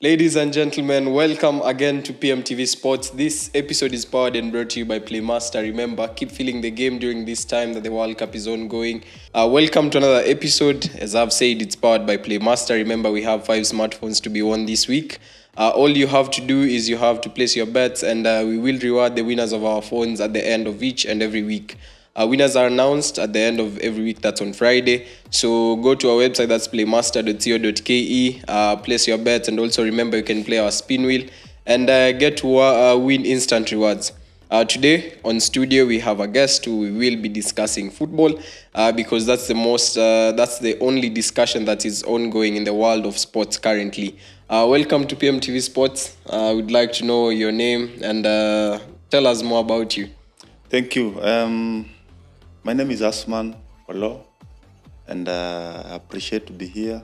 Ladies and gentlemen, welcome again to PMTV Sports. This episode is powered and brought to you by Playmaster. Remember, keep feeling the game during this time that the World Cup is ongoing. Welcome to another episode. As I've said, it's powered by Playmaster. Remember, we have 5 smartphones to be won this week. All you have to do is you have to place your bets, and we will reward the winners of our phones at the end of each and every week. Winners are announced at the end of every week. That's on Friday. So go to our website, that's playmaster.co.ke, place your bets, and also remember you can play our spin wheel and get to win instant rewards. Today on studio we have a guest who we will be discussing football because that's the only discussion that is ongoing in the world of sports currently. Welcome to PMTV Sports. We'd like to know your name and tell us more about you. Thank you. My name is Asman Olo, and I appreciate to be here.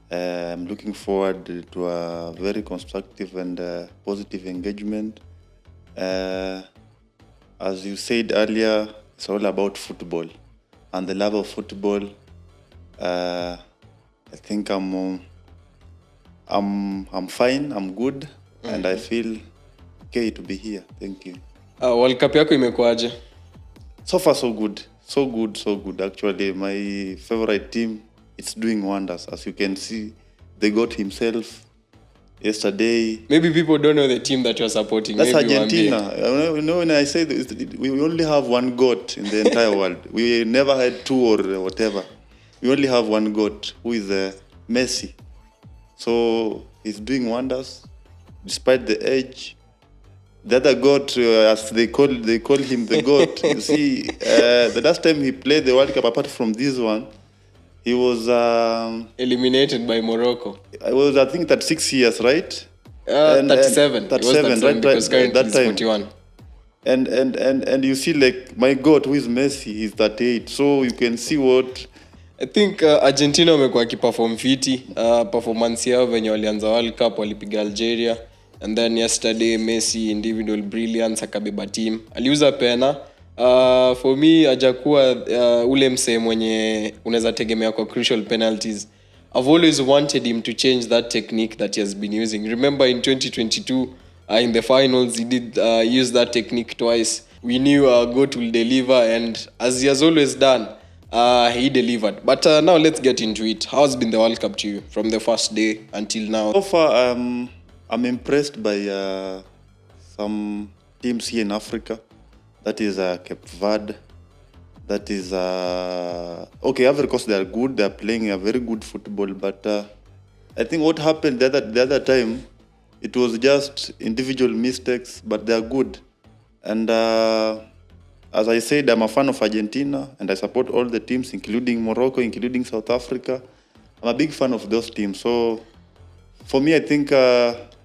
I'm looking forward to a very constructive and positive engagement. As you said earlier, it's all about football and the love of football. I think I'm fine. I'm good, and I feel okay to be here. Thank you. World Cup yako imekuaje? So far, so good. So good. Actually, my favorite team, it's doing wonders. As you can see, they got himself yesterday. Maybe people don't know the team that you're supporting. That's Maybe Argentina. You know, when I say this, we only have one GOAT in the entire world. We never had two or whatever. We only have one GOAT, who is Messi. So he's doing wonders, despite the age. The other GOAT, as they call him the GOAT. You see, the last time he played the World Cup, apart from this one, he was eliminated by Morocco. I was, I think, 36 years, right? 37. 37, right? Because currently that he's time. 41. And you see, like, my GOAT, who is Messi, he's 38. So you can see what. I think Argentina wamekuwa kiperform fiti. Performance yao venye walianza World Cup walipiga Algeria. And then yesterday, Messi, individual brilliance, akabeba team. Aliuza pena. For me, hajakuwa ule msee mwenye unaweza tegemea kwa crucial penalties. I've always wanted him to change that technique that he has been using. Remember in 2022, in the finals, he did use that technique twice. We knew GOAT will deliver, and as he has always done, he delivered. But now let's get into it. How's been the World Cup to you from the first day until now? So far, I'm impressed by some teams here in Africa. That is Cape Verde. That is okay. Ivory Coast, they are good. They are playing a very good football. But I think what happened the other time, it was just individual mistakes. But they are good. And as I said, I'm a fan of Argentina, and I support all the teams, including Morocco, including South Africa. I'm a big fan of those teams. So for me, I think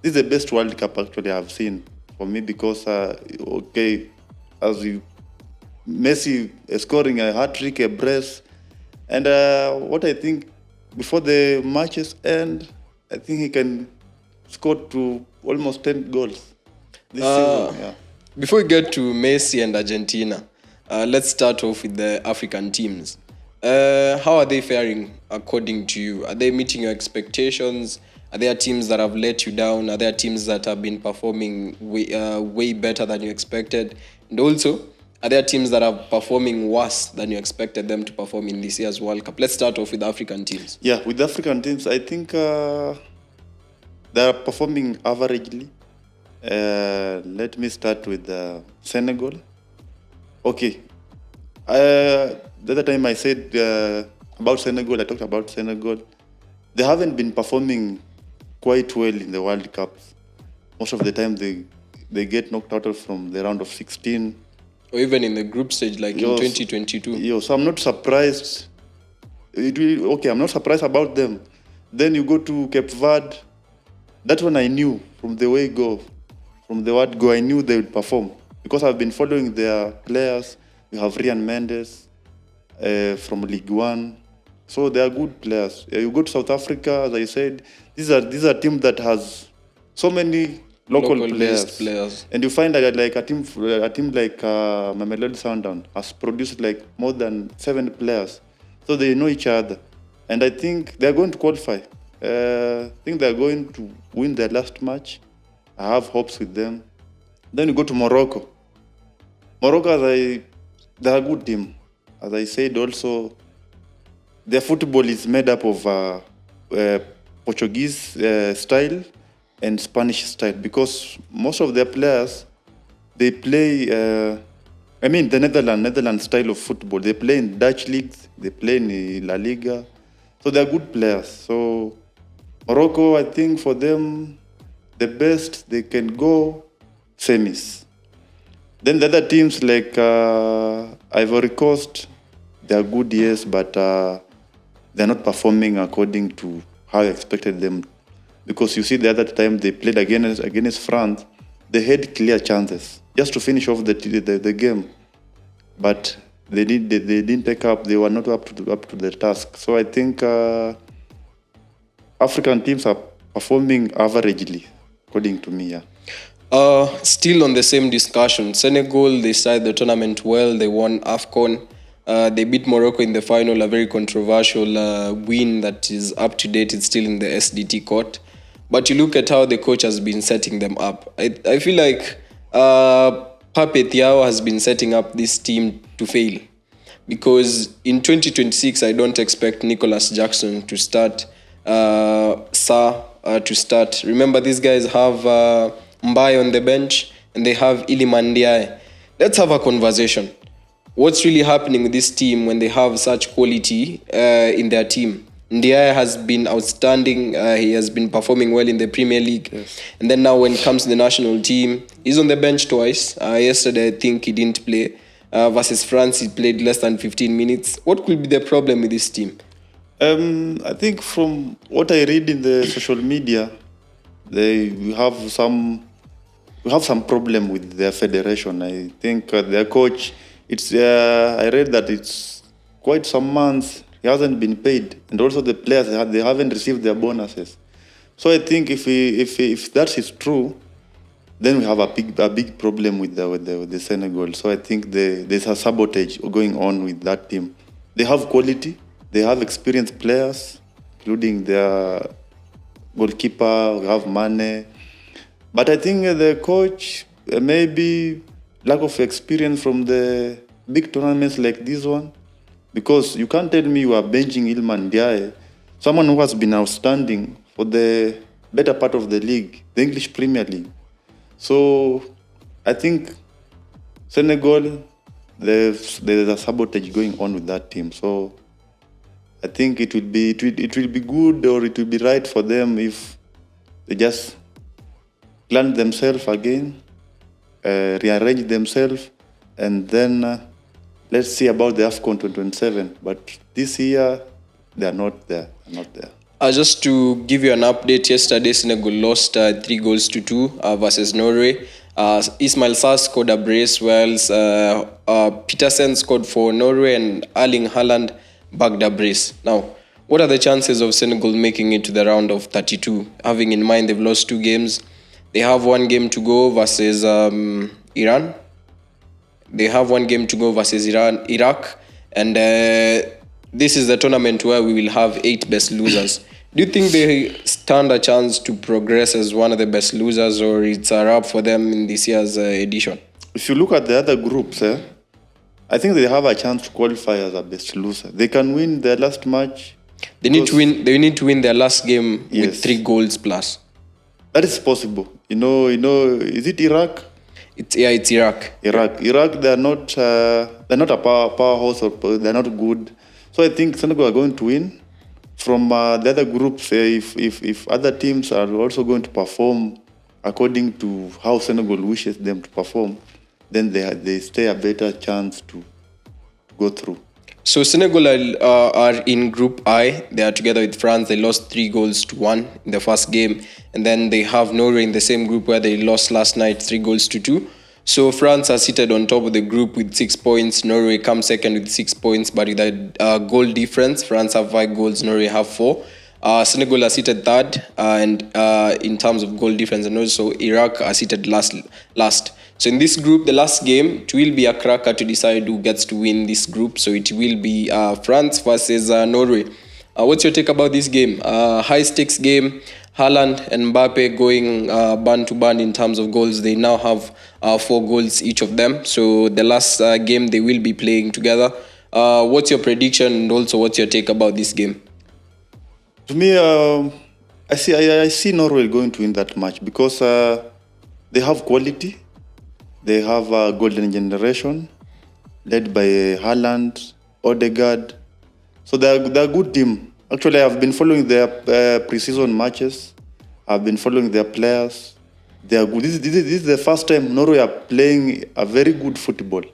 this is the best World Cup actually I've seen for me because, okay, as you, Messi scoring a hat-trick, a brace, and what I think before the matches end, I think he can score to almost 10 goals this season. Yeah. Before we get to Messi and Argentina, let's start off with the African teams. How are they faring according to you? Are they meeting your expectations? Are there teams that have let you down? Are there teams that have been performing way better than you expected? And also, are there teams that are performing worse than you expected them to perform in this year's World Cup? Let's start off with the African teams. Yeah, with the African teams, I think they are performing averagely. Let me start with Senegal. Okay. The other time I said about Senegal, I talked about Senegal. They haven't been performing quite well in the World Cups. Most of the time they get knocked out from the round of 16. Or even in the group stage like in 2022. So I'm not surprised. I'm not surprised about them. Then you go to Cape Verde. That one I knew from the word go, I knew they would perform. Because I've been following their players. You have Ryan Mendes from League One. So they are good players. You go to South Africa, as I said, these are teams that has so many local players. And you find that like a team like Mamelodi Sundowns has produced like more than 7 players. So they know each other. And I think they're going to qualify. I think they're going to win their last match. I have hopes with them. Then you go to Morocco. Morocco, they're a good team. As I said, also, their football is made up of Portuguese style and Spanish style, because most of their players, they play, the Netherlands style of football. They play in Dutch leagues, they play in La Liga. So they're good players. So Morocco, I think for them, the best they can go semis. Then the other teams like Ivory Coast, they are good, yes, but they're not performing according to how I expected them. Because you see, the other time they played against France, they had clear chances just to finish off the game, but they didn't take up. They were not up to the task. So I think African teams are performing averagely, according to me. Yeah. Still on the same discussion, Senegal, they started the tournament well. They won AFCON. They beat Morocco in the final, a very controversial win that is up to date. It's still in the SDT court. But you look at how the coach has been setting them up. I feel like Pape Thiaw has been setting up this team to fail. Because in 2026, I don't expect Nicholas Jackson to start, Sarr to start. Remember, these guys have Mbaye on the bench and they have Iliman Ndiaye. Let's have a conversation. What's really happening with this team when they have such quality in their team? Ndiaye has been outstanding. He has been performing well in the Premier League. Yes. And then now when it comes to the national team, he's on the bench twice. Yesterday, I think he didn't play. Versus France, he played less than 15 minutes. What could be the problem with this team? I think from what I read in the social media, we have some problem with their federation. I think their coach, I read that it's quite some months he hasn't been paid, and also the players they haven't received their bonuses. So I think if that is true, then we have a big problem with the Senegal. So I think there's a sabotage going on with that team. They have quality, they have experienced players, including their goalkeeper. We have Mane, but I think the coach maybe lack of experience from the big tournaments like this one. Because you can't tell me you are benching Iliman Ndiaye, someone who has been outstanding for the better part of the league, the English Premier League. So I think Senegal, there's a sabotage going on with that team. So I think it will be good, or it will be right for them if they just plan themselves again, rearrange themselves, and then let's see about the AFCON 2027. But this year, they are not there. Just to give you an update, yesterday Senegal lost 3-2 versus Norway. Ismail Sarr scored a brace, whilst Petersen scored for Norway, and Erling Haaland bagged a brace. Now, what are the chances of Senegal making it to the round of 32? Having in mind they've lost 2 games. They have 1 game to go versus Iran. They have 1 game to go versus Iraq. And this is the tournament where we will have 8 best losers. Do you think they stand a chance to progress as one of the best losers, or it's a wrap for them in this year's edition? If you look at the other groups, I think they have a chance to qualify as a best loser. They can win their last match. They need to win their last game with 3 goals plus. That is possible. Is it Iraq? It's Iraq. Iraq, they're not a powerhouse, or they're not good. So I think Senegal are going to win. From the other groups, if other teams are also going to perform according to how Senegal wishes them to perform, then they stay a better chance to go through. So Senegal are in Group I. They are together with France. They lost 3-1 in the first game. And then they have Norway in the same group where they lost last night 3-2. So France are seated on top of the group with 6 points. Norway comes second with 6 points, but with a goal difference. France have 5 goals, Norway have 4. Senegal are seated third, and in terms of goal difference, and also Iraq are seated last. So in this group, the last game, it will be a cracker to decide who gets to win this group. So it will be France versus Norway. What's your take about this game? High stakes game. Haaland and Mbappe going band to band in terms of goals. They now have 4 goals each of them. So the last game they will be playing together. What's your prediction and also what's your take about this game? To me, I see Norway going to win that match because they have quality. They have a golden generation led by Haaland, Odegaard. So they're a good team. Actually, I've been following their pre-season matches. I've been following their players. They are good. This is the first time Norway are playing a very good football.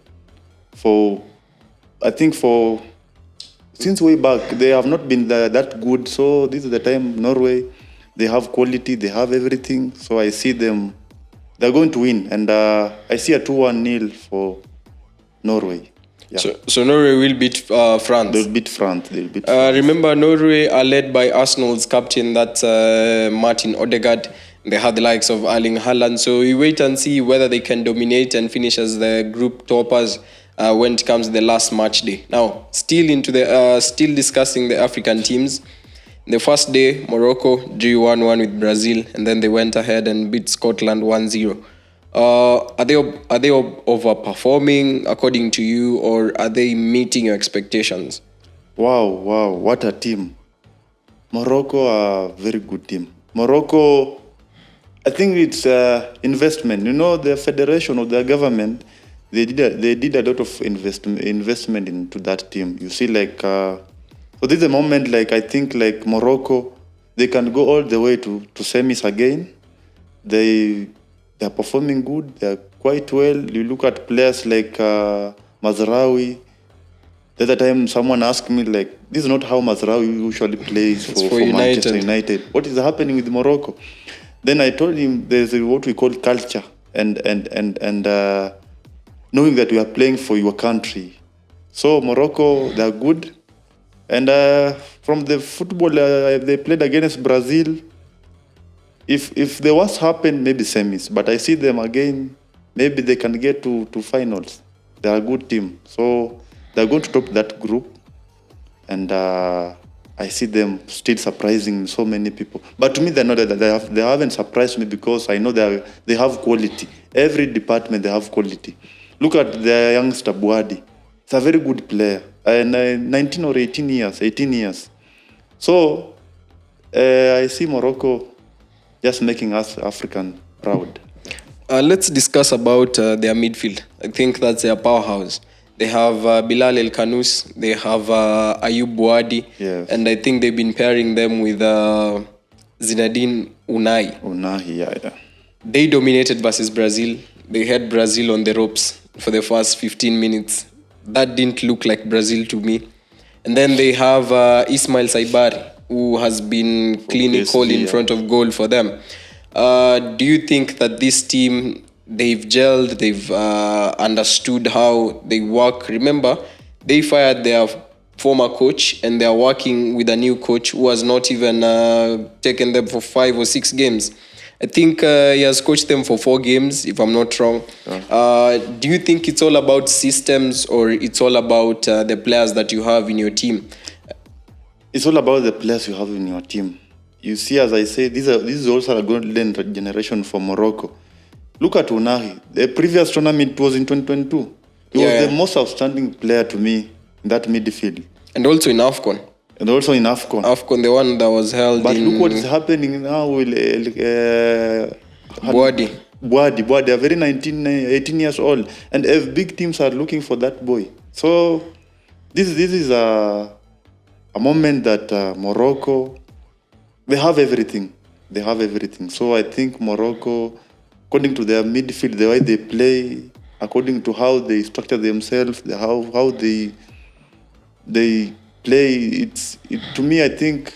Since way back, they have not been that good. So this is the time Norway, they have quality, they have everything. So I see them, they're going to win. And I see a 2-1 for Norway. Yeah. So Norway will beat France. They'll beat France. Remember, Norway are led by Arsenal's captain, that's Martin Odegaard. They have the likes of Erling Haaland. So we wait and see whether they can dominate and finish as the group toppers when it comes to the last match day. Now, still discussing the African teams. The first day, Morocco drew 1-1 with Brazil, and then they went ahead and beat Scotland 1-0. Are they overperforming according to you, or are they meeting your expectations? Wow, what a team. Morocco are a very good team. Morocco, I think it's investment. You know, the federation of their government, they did a lot of investment into that team. You see, so this is a moment, I think, Morocco, they can go all the way to semis again. They're performing good. They're quite well. You look at players like Mazraoui. The other time, someone asked me, this is not how Mazraoui usually plays for Manchester United. What is happening with Morocco? Then I told him there's what we call culture and knowing that we are playing for your country. So Morocco, they're good. And from the football, they played against Brazil. If the worst happened, maybe semis. But I see them again, maybe they can get to finals. They're a good team. So they're going to top that group. And I see them still surprising so many people. But to me, they haven't surprised me because I know they have quality. Every department, they have quality. Look at the youngster, Buadi. He's a very good player. 19 or 18 years. So I see Morocco just making us African proud. Let's discuss about their midfield. I think that's their powerhouse. They have Bilal El Kanous, they have Ayub Buadi, yes. And I think they've been pairing them with Zinedine Unai. Yeah. They dominated versus Brazil. They had Brazil on the ropes for the first 15 minutes. That didn't look like Brazil to me. And then they have Ismail Saibari, who has been clinical in front of goal for them. Do you think that this team, they've gelled, they've understood how they work? Remember, they fired their former coach and they're working with a new coach who has not even taken them for 5 or 6 games. I think he has coached them for 4 games, if I'm not wrong. Do you think it's all about systems or it's all about the players that you have in your team? It's all about the players you have in your team. You see, as I say, this is also a golden generation for Morocco. Look at Unai. The previous tournament was in 2022. He was the most outstanding player to me in that midfield. And also in AFCON. AFCON, the one that was held but look what is happening now with Buadi. They're very 18 years old. And big teams are looking for that boy. So this is a moment that Morocco, they have everything. So I think Morocco, according to their midfield, the way they play, according to how they structure themselves, how they play, to me, I think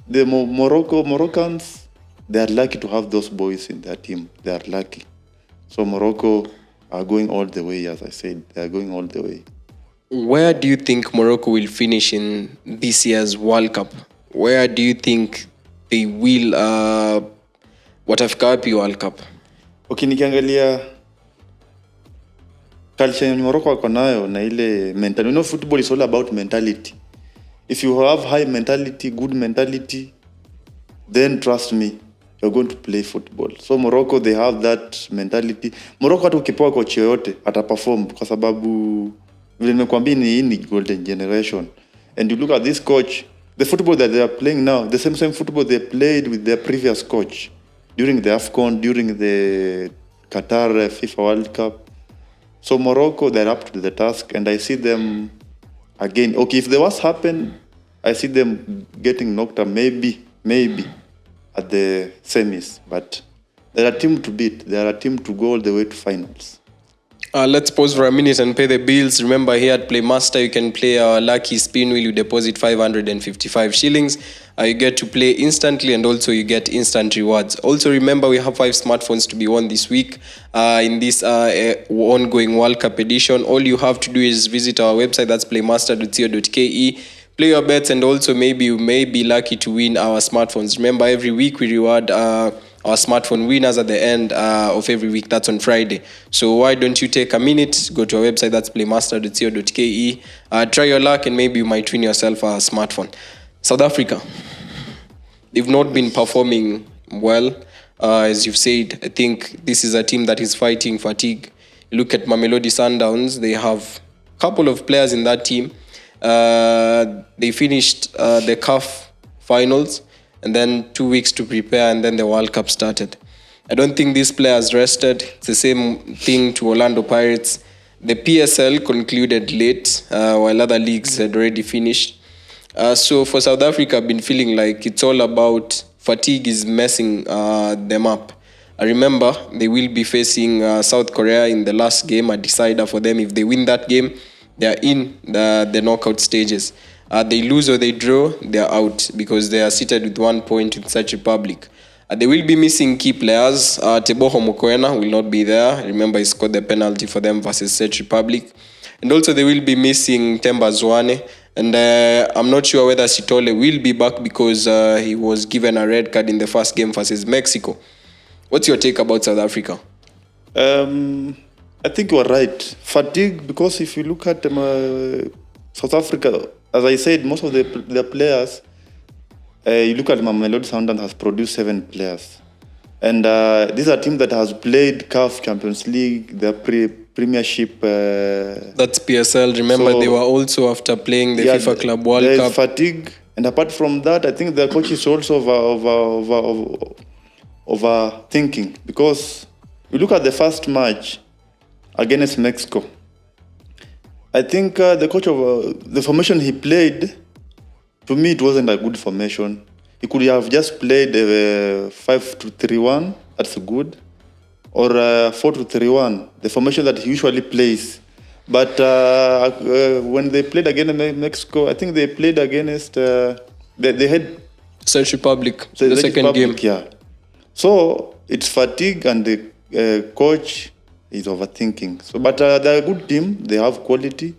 the Moroccans, they are lucky to have those boys in their team. They are lucky. So Morocco are going all the way, as I said. They are going all the way. Where do you think Morocco will finish in this year's World Cup? Where do you think they will watafika wapi World Cup? Okay, nikiangalia culture ya Morocco wako nayo na ile mentality. You know, football is all about mentality. If you have high mentality, good mentality, then trust me, you're going to play football. So Morocco, they have that mentality. Morocco hata ukipewa coach yoyote ataperform kwa sababu vile nimekuambia hii ni golden generation. And you look at this coach, the football that they are playing now, the same football they played with their previous coach during the AFCON, during the Qatar FIFA World Cup. So Morocco, they're up to the task, and I see them again. Okay, if the worst happen, I see them getting knocked out, maybe at the semis. But they're a team to beat. They're a team to go all the way to finals. Let's pause for a minute and pay the bills. Remember, here at Playmaster, you can play our lucky spin wheel. You deposit 555 shillings. You get to play instantly, and also you get instant rewards. Also, remember, we have 5 smartphones to be won this week in this ongoing World Cup edition. All you have to do is visit our website. That's playmaster.co.ke. Play your bets, and also maybe you may be lucky to win our smartphones. Remember, every week we reward our smartphone winners at the end of every week. That's on Friday. So why don't you take a minute, go to our website, that's playmaster.co.ke, try your luck, and maybe you might win yourself a smartphone. South Africa, they've not been performing well. As you've said, I think this is a team that is fighting fatigue. Look at Mamelodi Sundowns. They have a couple of players in that team. They finished the CAF finals, and then 2 weeks to prepare, and then the World Cup started. I don't think these players rested. It's the same thing to Orlando Pirates. The PSL concluded late, while other leagues had already finished. So for South Africa, I've been feeling like it's all about fatigue is messing them up. I remember they will be facing South Korea in the last game, a decider for them. If they win that game, they're in the knockout stages. They lose or they draw, they're out because they are seated with 1 point with Czech Republic. They will be missing key players. Teboho Mokoena will not be there. Remember, he scored the penalty for them versus Czech Republic. And also they will be missing Themba Zwane. And I'm not sure whether Sitole will be back because he was given a red card in the first game versus Mexico. What's your take about South Africa? I think you are right. Fatigue, because if you look at South Africa, as I said, most of the players, you look at Mamelodi Sundowns has produced 7 players. And this is a team that has played CAF Champions League, the Premiership. That's PSL. Remember, so they were also after playing the FIFA Club World Cup. Fatigue. And apart from that, I think the coach is also overthinking. Because you look at the first match against Mexico, I think the coach of the formation he played, to me, it wasn't a good formation. He could have just played 5-3-1, that's good, or 4-3-1, the formation that he usually plays. But when they played against Mexico, I think they played against, they had Czech Republic, the second game. Yeah. So it's fatigue, and the coach is overthinking. So, but they're a good team. They have quality.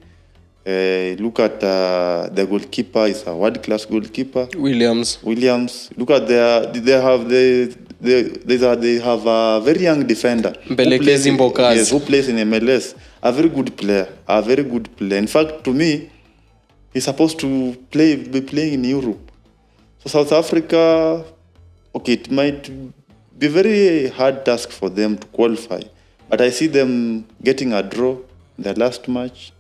Look at the goalkeeper. Is a world-class goalkeeper. Williams. Look at they have a very young defender. Mbelekezi Mbokazi. Yes, who plays in MLS. A very good player. In fact, to me, he's supposed to be playing in Europe. So South Africa, okay, it might be very hard task for them to qualify. But I see them getting a draw in the last match.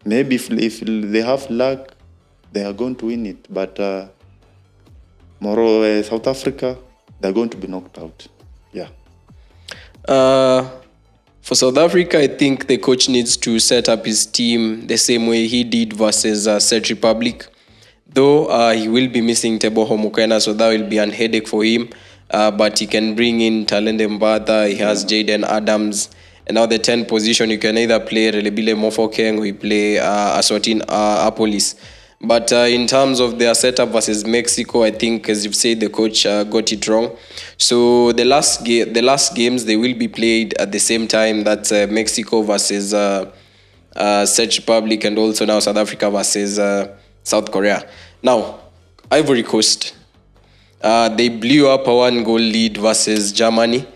Maybe if they have luck, they are going to win it. But South Africa, they're going to be knocked out. Yeah. For South Africa, I think the coach needs to set up his team the same way he did versus Czech Republic. Though he will be missing Teboho Mokoena, so that will be an headache for him. But he can bring in Talende Mbatha, he has Jaden Adams. And now the 10 position, you can either play Relebile Mofokeng or you play Aswatin Apolis. But in terms of their setup versus Mexico, I think, as you've said, the coach got it wrong. So the last games, they will be played at the same time. That's Mexico versus Czech Republic, and also now South Africa versus South Korea. Now, Ivory Coast. They blew up a 1-goal lead versus Germany.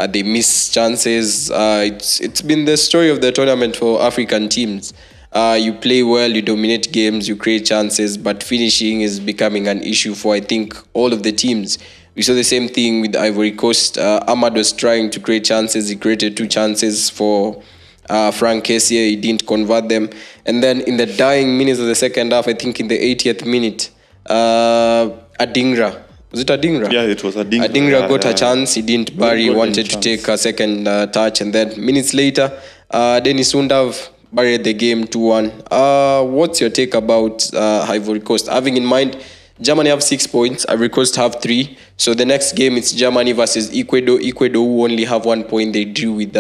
They missed chances. It's been the story of the tournament for African teams. You play well, you dominate games, you create chances, but finishing is becoming an issue for, I think, all of the teams. We saw the same thing with Ivory Coast. Ahmad was trying to create chances. He created 2 chances for Frank Kessié. He didn't convert them. And then in the dying minutes of the second half, I think in the 80th minute, Adingra. Was it Adingra? Yeah, it was Adingra. Adingra got a chance. He didn't bury. He wanted to take a second touch. And then minutes later, Dennis Undav buried the game 2-1. What's your take about Ivory Coast? Having in mind, Germany have 6 points. Ivory Coast have 3. So the next game, it's Germany versus Ecuador. Ecuador who only have 1 point. They drew with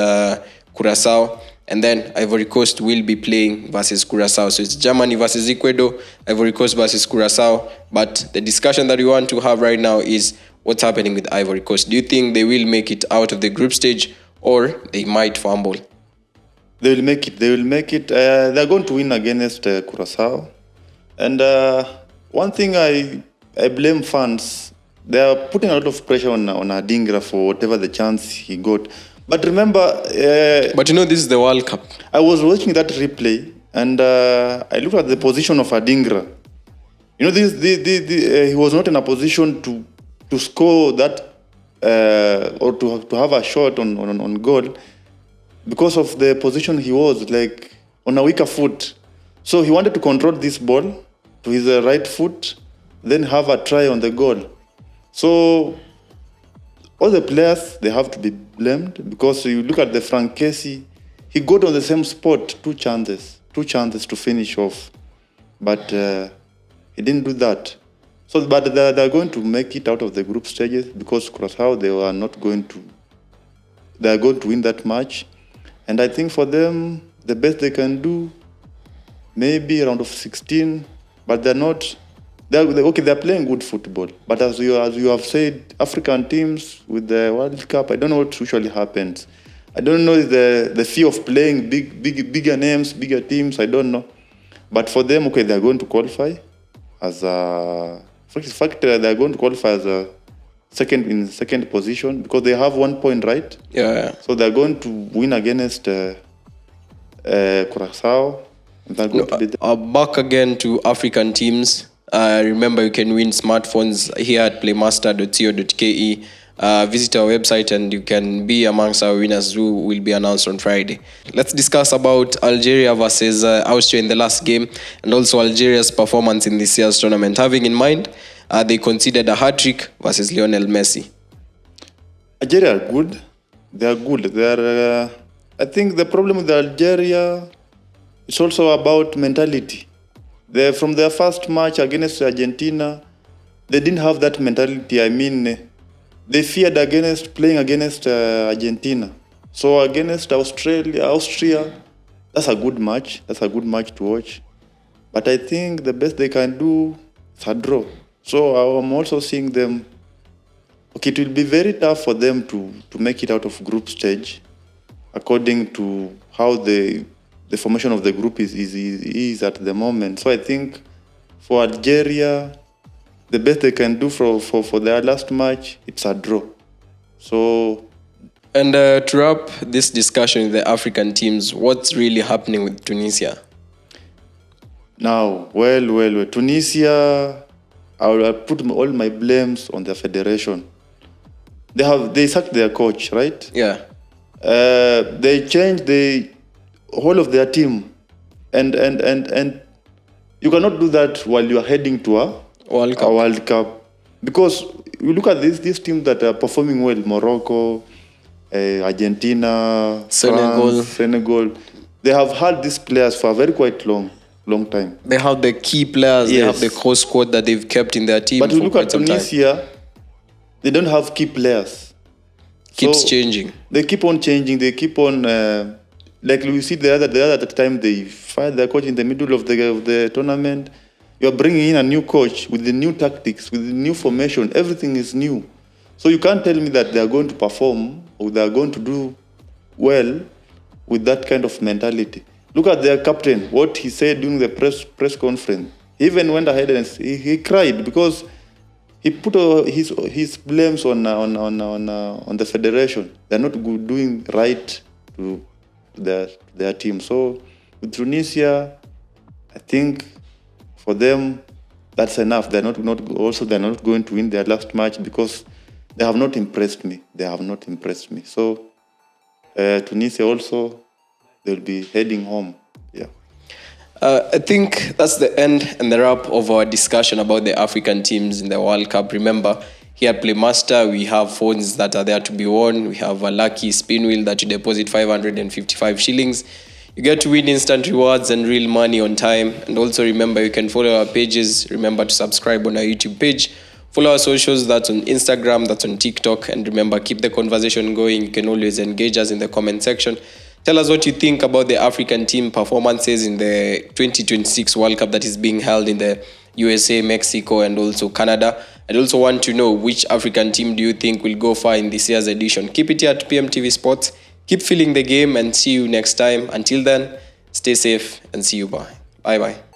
Curacao. And then Ivory Coast will be playing versus Curacao. So it's Germany versus Ecuador, Ivory Coast versus Curacao. But the discussion that we want to have right now is what's happening with Ivory Coast. Do you think they will make it out of the group stage or they might fumble? They will make it. They will make it. They're going to win against Curacao. And one thing I blame fans, they are putting a lot of pressure on Adingra for whatever the chance he got. But remember... but this is the World Cup. I was watching that replay and I looked at the position of Adingra. He was not in a position to score that or to have a shot on goal because of the position he was, like on a weaker foot. So he wanted to control this ball to his right foot, then have a try on the goal. So all the players, they have to be blamed because you look at the Frank Kessié, he got on the same spot, 2 chances to finish off. But he didn't do that. So, but they're going to make it out of the group stages because Curacao, they are going to win that match. And I think for them, the best they can do, maybe round of 16, but they're not. They're playing good football. But as you have said, African teams with the World Cup, I don't know what usually happens. I don't know the fear of playing bigger names, bigger teams. I don't know. But for them, they're going to qualify as a. In fact, they're going to qualify as a second position because they have 1 point, right? Yeah. So they're going to win against Curacao. Back again to African teams. Remember, you can win smartphones here at playmaster.co.ke. Visit our website and you can be amongst our winners who will be announced on Friday. Let's discuss about Algeria versus Austria in the last game and also Algeria's performance in this year's tournament. Having in mind, they conceded a hat-trick versus Lionel Messi. Algeria are good. They are good. I think the problem with Algeria is also about mentality. From their first match against Argentina, they didn't have that mentality. I mean, they feared playing against Argentina. So against Austria, that's a good match. That's a good match to watch. But I think the best they can do is a draw. So I'm also seeing them. It will be very tough for them to make it out of group stage, according to how the formation of the group is at the moment. So I think for Algeria, the best they can do for their last match, it's a draw. So, and to wrap this discussion with the African teams, what's really happening with Tunisia? Now, well, Tunisia, I'll put all my blames on the federation. They sacked their coach, right? Yeah. They changed the whole of their team, and you cannot do that while you are heading to a World Cup, because you look at these teams that are performing well: Morocco, Argentina, France, Senegal. They have had these players for a very quite long time. They have the key players. Yes. They have the core squad that they've kept in their team. But you look at Tunisia, they don't have key players. Keeps changing. They keep on changing. They keep on. Like we see the other time, they fired their coach in the middle of the tournament. You're bringing in a new coach with the new tactics, with the new formation. Everything is new. So you can't tell me that they are going to perform or they are going to do well with that kind of mentality. Look at their captain, what he said during the press conference. He even went ahead and he cried because he put his blames on the federation. They're not doing right to their team. So with Tunisia, I think for them that's enough. They're not going to win their last match because they have not impressed me. So Tunisia also, they'll be heading home. Yeah. I think that's the end and the wrap of our discussion about the African teams in the World Cup. Remember, here at Playmaster, we have phones that are there to be won. We have a lucky spin wheel that you deposit 555 shillings. You get to win instant rewards and real money on time. And also remember, you can follow our pages. Remember to subscribe on our YouTube page. Follow our socials, that's on Instagram, that's on TikTok. And remember, keep the conversation going. You can always engage us in the comment section. Tell us what you think about the African team performances in the 2026 World Cup that is being held in the USA, Mexico, and also Canada. I'd also want to know which African team do you think will go far in this year's edition. Keep it here at PMTV Sports. Keep feeling the game and see you next time. Until then, stay safe and see you. Bye. Bye-bye.